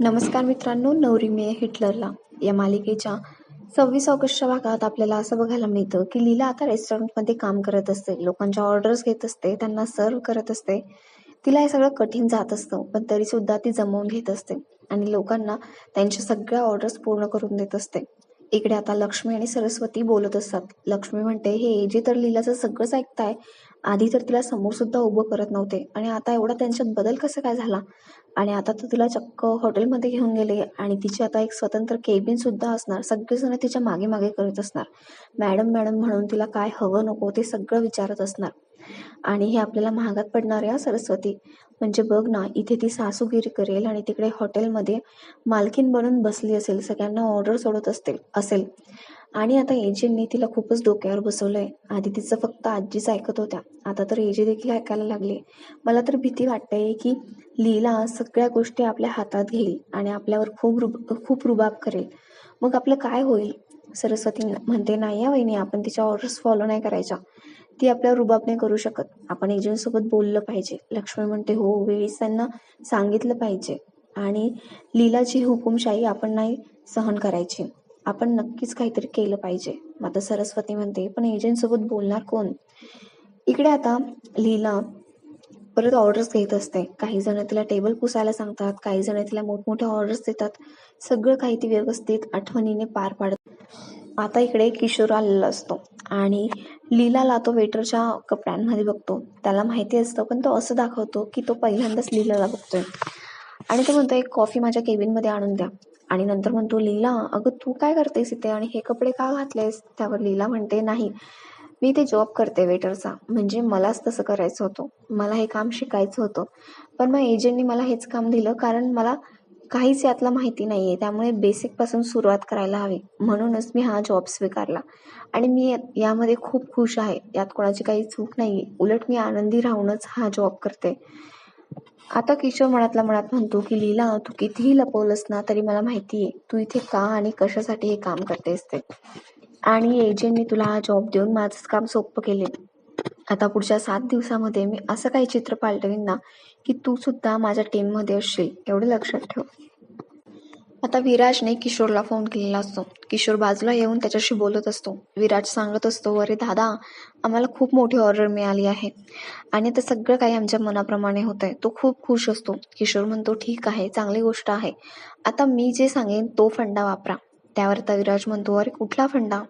नमस्कार मित्रांनो, नवरी मिळे हिटलरला या मालिकेच्या 26 ऑगस्टच्या भागात आपल्याला असं बघायला मिळतं की लीला आता रेस्टॉरंटमध्ये काम करत असते, लोकांच्या ऑर्डर्स घेत असते, त्यांना सर्व करत असते. तिला हे सगळं कठीण जात असतं, पण तरी सुद्धा ती जमवून घेत असते आणि लोकांना त्यांच्या सगळ्या ऑर्डर्स पूर्ण करून देत असते. इकडे आता लक्ष्मी आणि सरस्वती बोलत असतात. लक्ष्मी म्हणते, हे जे तर लीलाचं सगळंच ऐकताय, आधी तर तिला समोर सुद्धा उभं करत नव्हते आणि आता एवढा त्यांच्यात बदल कसा काय झाला. आणि आता तर तिला चक्क हॉटेलमध्ये घेऊन गेले आणि तिची आता एक स्वतंत्र केबिन सुद्धा असणार. सगळेजण तिच्या मागे मागे करत असणार. मॅडम मॅडम म्हणून तिला काय हवं नको ते सगळं विचारत असणार. आणि हे आपल्याला महागात पडणार आहे सरस्वती. म्हणजे बघ ना, इथे ती सासूगिरी करेल आणि तिकडे हॉटेलमध्ये मालकीन बनून बसली असेल, सगळ्यांना ऑर्डर सोडत असेल. आणि आता एजेंटनी तिला खूपच डोक्यावर बसवलंय. आधी तिचं फक्त आजीच ऐकत होत्या, आता तर एजे देखील ऐकायला लागले. मला तर भीती वाटते की लीला सगळ्या गोष्टी आपल्या हातात घेईल आणि आपल्यावर खूप रुबाब करेल. मग आपलं काय होईल. सरस्वती म्हणते, नाही या वहिनी, आपण तिच्या ऑर्डर्स फॉलो नाही करायच्या. ती आपल्यावर रुबाब नाही करू शकत. आपण एजंट सोबत बोललं पाहिजे. लक्ष्मी म्हणते, हो, वेळीच त्यांना सांगितलं पाहिजे. आणि लीलाची हुकुमशाही आपण नाही सहन करायची. आपण नक्कीच काहीतरी केलं पाहिजे. आता सरस्वती म्हणते, पण एजंट सोबत बोलणार कोण. इकडे आता लीला परत ऑर्डर्स घेत असते. काही जण तिला टेबल पुसायला सांगतात, काही जण तिला मोठमोठ्या ऑर्डर्स देतात. सगळं काही ती व्यवस्थित आठवणीने पार पाडत. आता इकडे किशोर आलेला असतो आणि लीलाला तो वेटरच्या कपड्यांमध्ये बघतो. त्याला माहिती असतं, पण तो असं दाखवतो की तो पहिल्यांदाच लीलाला बघतोय. आणि तो म्हणतो, एक कॉफी माझ्या केबिनमध्ये आणून द्या. आणि नंतर म्हणतो, लीला अगं तू काय करतेस इथे आणि हे कपडे का घातलेस. त्यावर लीला म्हणते, नाही, मी ते जॉब करते वेटरचा, म्हणजे मलाच तसं करायचं होतं, मला हे काम शिकायचं होतं. पण मग एजंटनी मला हेच काम दिलं कारण मला काहीच यातलं माहिती नाहीये, त्यामुळे बेसिक पासून सुरुवात करायला हवी, म्हणूनच मी हा जॉब स्वीकारला. आणि मी यामध्ये खूप खुश आहे. यात कोणाची काही चूक नाहीये, उलट मी आनंदी राहूनच हा जॉब करते. आता किशोर मनातल्या मनात म्हणतो की लीला, तू कितीही लपवलंस ना तरी मला माहितीये तू इथे का आणि कशासाठी हे काम करतेस ते. आणि एजंटने तुला हा जॉब देऊन माझंच काम सोपं केले. आता पुढच्या 7 दिवसामध्ये मी असं काही चित्र पालटवीन ना की तू सुद्धा माझ्या टीममध्ये असशील, एवढं लक्षात ठेव. आता विराजने किशोरला फोन केलेला असतो. किशोर बाजूला येऊन त्याच्याशी बोलत असतो. विराज सांगत असतो, अरे दादा, आम्हाला खूप मोठी ऑर्डर मिळाली आहे आणि आता सगळं काही आमच्या मनाप्रमाणे होत आहे. तो खूप खुश असतो. किशोर म्हणतो, ठीक आहे, चांगली गोष्ट आहे. आता मी जे सांगेन तो फंडा वापरा. त्यावर आता विराज म्हणतो, अरे कुठला फंडा.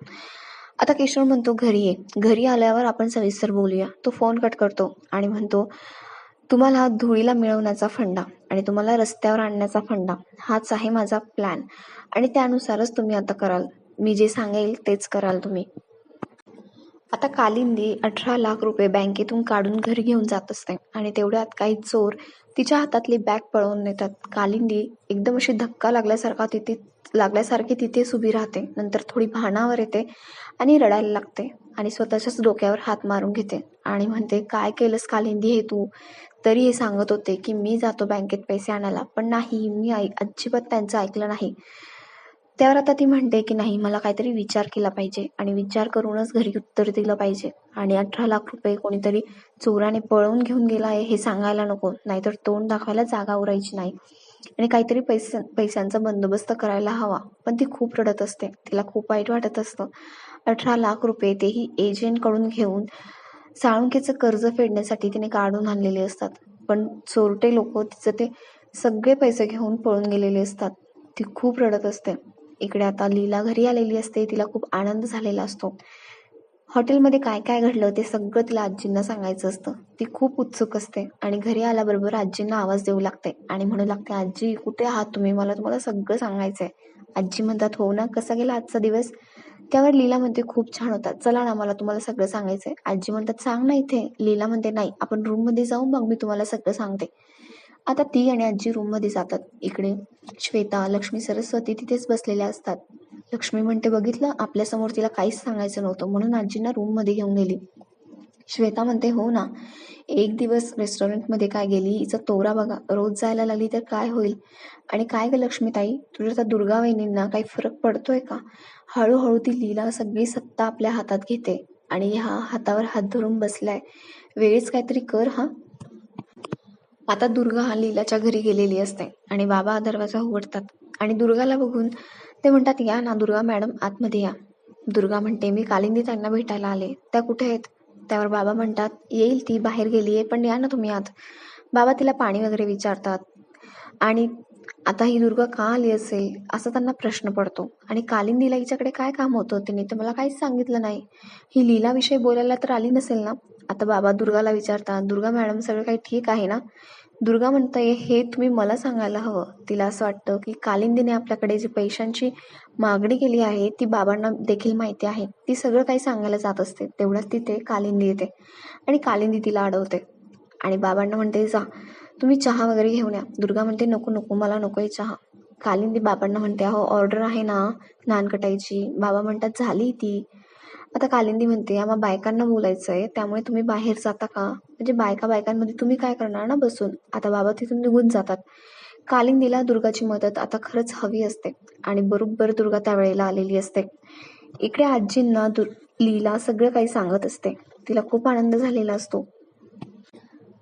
आता किशोर म्हणतो, घरी ये, घरी आल्यावर आपण सविस्तर बोलूया. तो फोन कट करतो आणि म्हणतो, तुम्हाला धुळीला मिळवण्याचा फंडा आणि तुम्हाला रस्त्यावर आणण्याचा फंडा, हाच आहे माझा प्लॅन. आणि त्यानुसारच तुम्ही आता कराल. मी जे सांगेल तेच कराल तुम्ही. आता कालिंदी 18 लाख रुपये बँकेतून काढून घरी घेऊन जात असते आणि तेवढ्यात काही चोर तिच्या हातातली बॅग पळवून नेतात. कालिंदी एकदम अशी धक्का लागल्यासारखी तिथेच उभी राहते. नंतर थोडी भानावर येते आणि रडायला लागते आणि स्वतःच्याच डोक्यावर हात मारून घेते आणि म्हणते, काय केलंस कालिंदी हे तू. तरी हे सांगत होते की मी जातो बँकेत पैसे आणायला, पण नाही, मी अजिबात त्यांचं ऐकलं नाही. त्यावर आता ती म्हणते की नाही, मला काहीतरी विचार केला पाहिजे आणि विचार करूनच घरी उत्तर दिलं पाहिजे. आणि 18 लाख रुपये कोणीतरी चोराने पळवून घेऊन गेला आहे हे सांगायला नको, नाहीतर तोंड दाखवायला जागा उरायची नाही. आणि काहीतरी पैशांचा बंदोबस्त करायला हवा. पण ती खूप रडत असते, तिला खूप वाईट वाटत असतं. 18 लाख रुपये तेही एजंट कडून घेऊन साळुंकेचं कर्ज फेडण्यासाठी तिने काढून आणलेले असतात. पण चोरटे लोक तिचं ते सगळे पैसे घेऊन पळून गेलेले असतात. ती खूप रडत असते. इकडे आता लीला घरी आलेली असते. तिला खूप आनंद झालेला असतो. हॉटेलमध्ये काय काय घडलं ते सगळं तिला आजींना सांगायचं असतं. ती खूप उत्सुक असते आणि घरी आल्याबरोबर आजींना आवाज देऊ लागते आणि म्हणू लागते, आजी कुठे आहात तुम्ही, मला तुम्हाला सगळं सांगायचंय. आजी म्हणतात, हो ना, कसा गेला आजचा दिवस. त्यावर लीला म्हणते, खूप छान होता, चला ना, मला तुम्हाला सगळं सांगायचंय. आजी म्हणतात, सांग ना इथे. लीला म्हणते, नाही, आपण रूम मध्ये जाऊ, मग मी तुम्हाला सगळं सांगते. आता ती आणि आजी रूम मध्ये जातात. इकडे श्वेता, लक्ष्मी, सरस्वती तिथेच बसलेल्या असतात. लक्ष्मी म्हणते, बघितलं, आपल्यासमोर तिला काहीच सांगायचं नव्हतं म्हणून आजींना रूम मध्ये घेऊन गेली. श्वेता म्हणते, हो ना, एक दिवस रेस्टॉरंटमध्ये काय गेली, हिचा तोरा बघा, रोज जायला लागली तर काय होईल. आणि काय ग लक्ष्मीताई, तुझ्या त्या दुर्गा वहिनींना काही फरक पडतोय का. हळूहळू ती लीला सगळी सत्ता आपल्या हातात घेते आणि ह्या हातावर हात धरून बसलाय. वेळीच काहीतरी कर हा. आता दुर्गा हा लीलाच्या घरी गेलेली असते आणि बाबा दरवाजा उघडतात आणि दुर्गाला बघून ते म्हणतात, या ना दुर्गा मॅडम, आतमध्ये या. दुर्गा म्हणते, मी कालिंदी त्यांना भेटायला आले, त्या कुठे आहेत? त्यावर बाबा म्हणतात, येईल ती, बाहेर गेलीये, पण या ना तुम्ही आत. बाबा तिला पाणी वगैरे विचारतात आणि आता ही दुर्गा का आली असेल असा त्यांना प्रश्न पडतो. आणि कालिंदीला हिच्याकडे काय काम होतं, तिने तर मला काहीच सांगितलं नाही. ही लीलाविषयी बोलायला तर आली नसेल ना? आता बाबा दुर्गाला विचारतात, दुर्गा मॅडम सगळं काही ठीक आहे ना? दुर्गा म्हणते, हे तुम्ही मला सांगायला हवं. तिला असं वाटतं की कालिंदीने आपल्याकडे जी पैशांची मागणी केली आहे ती बाबांना देखील माहिती आहे. ती सगळं काही सांगायला जात असते. तेवढ्यात तिथे कालिंदी येते आणि कालिंदी तिला अडवते आणि बाबांना म्हणते, जा तुम्ही चहा वगैरे घेऊन या. दुर्गा म्हणते, नको नको, मला नकोय चहा. कालिंदी बाबांना म्हणते, अहो ऑर्डर आहे ना नानकटाईची. बाबा म्हणतात, झाली ती. आता कालिंदी म्हणते, आम्हा बायकांना बोलायचंय, त्यामुळे तुम्ही बाहेर जाता का? म्हणजे बायका बायकांमध्ये तुम्ही काय करणार ना बसून. आता बाबा तिथून निघून जातात. कालिंदीला दुर्गाची मदत आता खरंच हवी असते आणि बरोबर दुर्गा त्यावेळेला आलेली असते. इकडे आजींना लीला सगळं काही सांगत असते. तिला खूप आनंद झालेला असतो.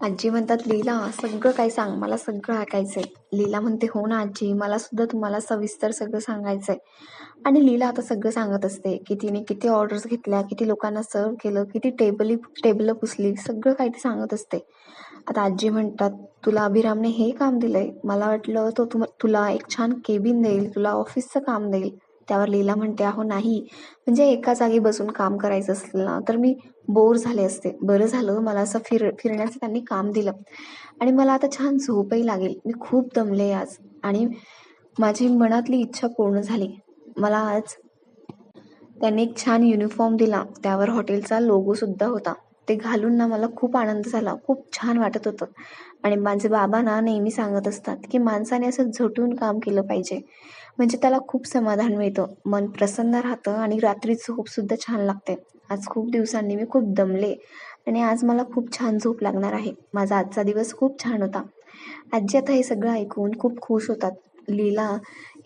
आजी म्हणतात, लीला सगळं काही सांग, मला सगळं ऐकायचंय. लीला म्हणते, हो ना आजी, मला सुद्धा तुम्हाला सविस्तर सगळं सांगायचंय. आणि लीला आता सगळं सांगत असते की तिने किती ऑर्डर्स घेतल्या, किती लोकांना सर्व केलं, किती टेबल पुसली, सगळं काही ती सांगत असते. आता आजी म्हणतात, तुला अभिरामने हे काम दिलंय, मला वाटलं तो तुला एक छान केबिन देईल, तुला ऑफिसचं काम देईल. त्यावर लीला म्हणते, अहो नाही, म्हणजे एका जागी बसून काम करायचं असेल ना तर मी बोर झाले असते. बरं झालं मला असं फिरण्याचं त्यांनी काम दिलं आणि मला आता छान झोपही लागेल. मी खूप दमले आज आणि माझी मनातली इच्छा पूर्ण झाली. मला आज त्यांनी एक छान युनिफॉर्म दिला, त्यावर हॉटेलचा लोगो सुद्धा होता. ते घालून ना मला खूप आनंद झाला, खूप छान वाटत होतं. आणि माझे बाबा ना नेहमी सांगत असतात की माणसाने असं झटून काम केलं पाहिजे, म्हणजे त्याला खूप समाधान मिळतं, मन प्रसन्न राहतं आणि रात्री झोप सुद्धा छान लागते. आज खूप दिवसांनी मी खूप दमले आणि आज मला खूप छान झोप लागणार आहे. माझा आजचा दिवस खूप छान होता. आजी आता हे सगळं ऐकून खूप खुश होतात. लीला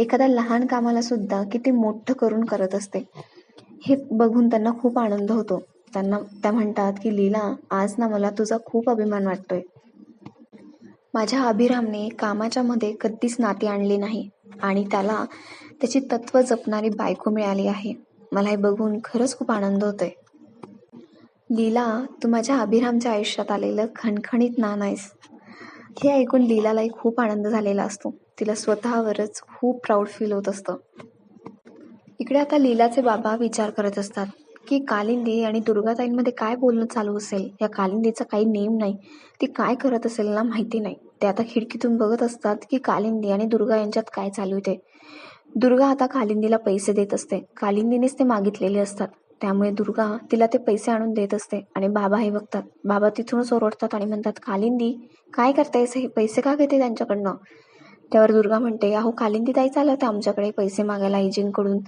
एखाद्या लहान कामाला सुद्धा किती मोठं करून करत असते हे बघून त्यांना खूप आनंद होतो. त्या म्हणतात की लीला, आज ना मला तुझा खूप अभिमान वाटतोय. माझ्या अभिरामने कामाच्या मध्ये कधीच नाती आणली नाही आणि त्याला त्याची तत्व जपणारी बायको मिळाली आहे. मला हे बघून खरंच खूप आनंद होतोय. लीला, तू माझ्या अभिरामच्या आयुष्यात आलेलं खणखणीत नाण आहेस. हे ऐकून लीलालाही खूप आनंद झालेला असतो. तिला स्वतःवरच खूप प्राऊड फील होत असतं. इकडे आता लीलाचे बाबा विचार करत असतात की कालिंदी आणि दुर्गाताईंमध्ये काय बोलणं चालू असेल. या कालिंदीचा काही नेम नाही, ती काय करत असेल ना माहिती नाही. ते आता खिडकीतून बघत असतात की कालिंदी आणि दुर्गा यांच्यात काय चालू आहे ते. दुर्गा आता कालिंदीला पैसे देत असते. कालिंदीनेच ते मागितलेले असतात, त्यामुळे दुर्गा तिला ते पैसे आणून देत असते. आणि बाबा हे बघतात. बाबा तिथूनच ओरडतात आणि म्हणतात, कालिंदी काय करतायस, हे पैसे का घेते त्यांच्याकडनं? त्यावर दुर्गा म्हणते, अहो कालिंदी ताई चालवते आमच्याकडे पैसे मागायला एजंटकडून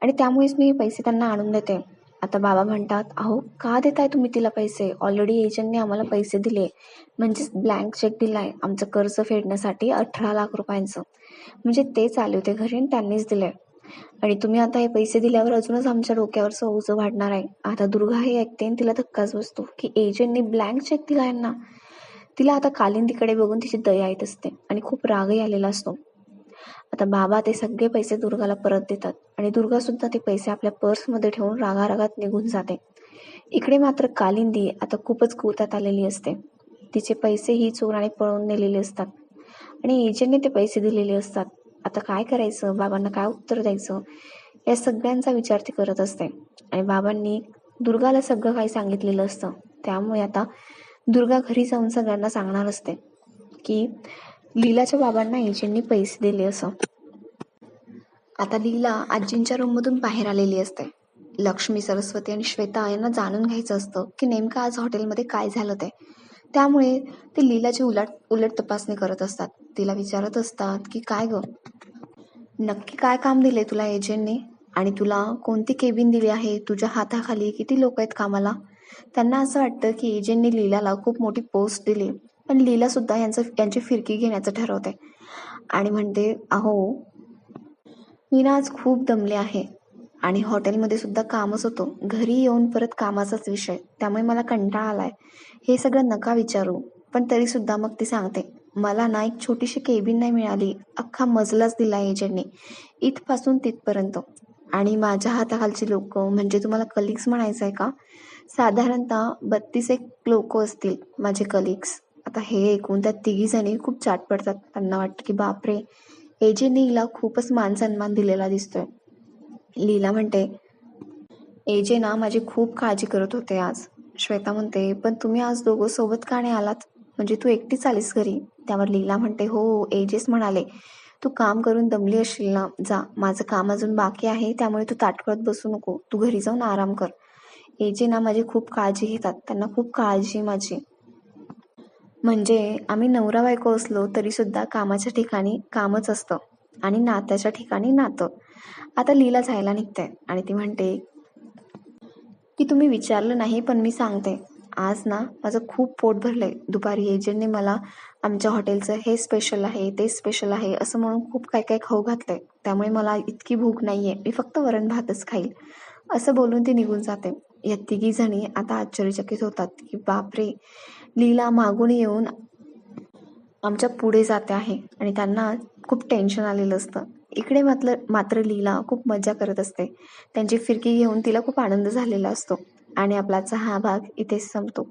आणि त्यामुळेच मी पैसे त्यांना आणून देते. आता बाबा म्हणतात, अहो का देताय तुम्ही तिला पैसे? ऑलरेडी एजंटने आम्हाला पैसे दिले, म्हणजेच ब्लँक चेक दिलाय आमचं कर्ज फेडण्यासाठी 18 लाख रुपयांचं. म्हणजे ते चालवते घरी आणि त्यांनीच दिलंय आणि तुम्ही आता हे पैसे दिल्यावर अजूनच आमच्या डोक्यावरचं ओझं वाढणार आहे. आता दुर्गा हे ऐकते आणि तिला धक्काच बसतो की एजंटने ब्लँक चेक दिला यांना. तिला आता कालिंदीकडे बघून तिची दया येत असते आणि खूप रागही आलेला असतो. आता बाबा ते सगळे पैसे दुर्गाला परत देतात आणि दुर्गा सुद्धा ते पैसे आपल्या पर्समध्ये ठेवून रागारागात निघून जाते. इकडे मात्र कालिंदी आता खूपच गोत्यात आलेली असते. तिचे पैसे ही चोराने पळवून नेलेले असतात आणि एजंटने ते पैसे दिलेले असतात. आता काय करायचं, बाबांना काय उत्तर द्यायचं, या सगळ्यांचा विचार ती करत असते. आणि बाबांनी दुर्गाला सगळं काही सांगितलेलं असतं, त्यामुळे आता दुर्गा घरी जाऊन सगळ्यांना सांगणार असते की लीलाच्या बाबांना एजंटनी पैसे दिले असं. आता लीला आजींच्या रूममधून बाहेर आलेली असते. लक्ष्मी, सरस्वती आणि श्वेता यांना जाणून घ्यायचं असतं की नेमकं आज हॉटेलमध्ये काय झालं ते. त्यामुळे ते लीलाची उलट तपासणी करत असतात. तिला विचारत असतात की काय ग, नक्की काय काम दिले तुला एजंटने आणि तुला कोणती केबिन दिली आहे, तुझ्या हाताखाली किती लोक आहेत कामाला? त्यांना असं वाटतं की एजंटने लीलाला खूप मोठी पोस्ट दिली, पण लीला सुद्धा यांची फिरकी घेण्याचं ठरवते आणि म्हणते, अहो मी ना आज खूप दमले आहे आणि हॉटेलमध्ये सुद्धा कामच होतो, घरी येऊन परत कामाचाच विषय, त्यामुळे मला कंटाळा आलाय. हे सगळं नका विचारू. पण तरीसुद्धा मग ती सांगते, मला ना एक छोटीशी केबिन नाही मिळाली, अख्खा मजलाच दिला एजंटने, इथपासून तिथपर्यंत. आणि माझ्या हाताखालची लोकं म्हणजे तुम्हाला कलिग्स म्हणायचं आहे का? साधारणतः 32 एक लोकं असतील माझे कलिग्स. आता हे ऐकून त्या तिघीजणी खूप चाट पडतात. त्यांना वाटतं की बापरे! एजेने हिला खूपच मान-सन्मान दिलेला दिसतोय. लीला म्हणते, एजे ना माझी खूप काळजी करत होते आज. श्वेता म्हणते, पण तुम्ही आज दोघं सोबत का नाही आलात? म्हणजे तू एकटीच आलीस घरी? त्यावर लीला म्हणते, हो एजेच म्हणाले, तू काम करून दमली असशील ना, जा, माझं काम अजून बाकी आहे, त्यामुळे तू ताटकळत बसू नको, तू घरी जाऊन आराम कर. एजे ना माझी खूप काळजी घेतात, त्यांना खूप काळजी आहे माझी. म्हणजे आम्ही नवरा बायको असलो तरी सुद्धा कामाच्या ठिकाणी कामच असतं आणि नात्याच्या ठिकाणी नातं. आता लीला जायला निघते आणि ती म्हणते की तुम्ही विचारलं नाही पण मी सांगते, आज ना माझं खूप पोट भरलंय. दुपारी एजंटने मला आमच्या हॉटेलचं हे स्पेशल आहे, ते स्पेशल आहे असं म्हणून खूप काय काय खाऊ घातलंय. त्यामुळे मला इतकी भूक नाहीये, मी फक्त वरण भातच खाईल. असं बोलून ती निघून जाते. या तिघी जणी आता आश्चर्यचकित होतात की बापरे, लीला मागून येऊन आमच्या पुढे जाते आहे आणि त्यांना खूप टेन्शन आलेलं असतं. इकडे मात्र लीला खूप मजा करत असते. त्यांची फिरकी घेऊन तिला खूप आनंद झालेला असतो आणि आपला आजचा हा भाग इथेच संपतो.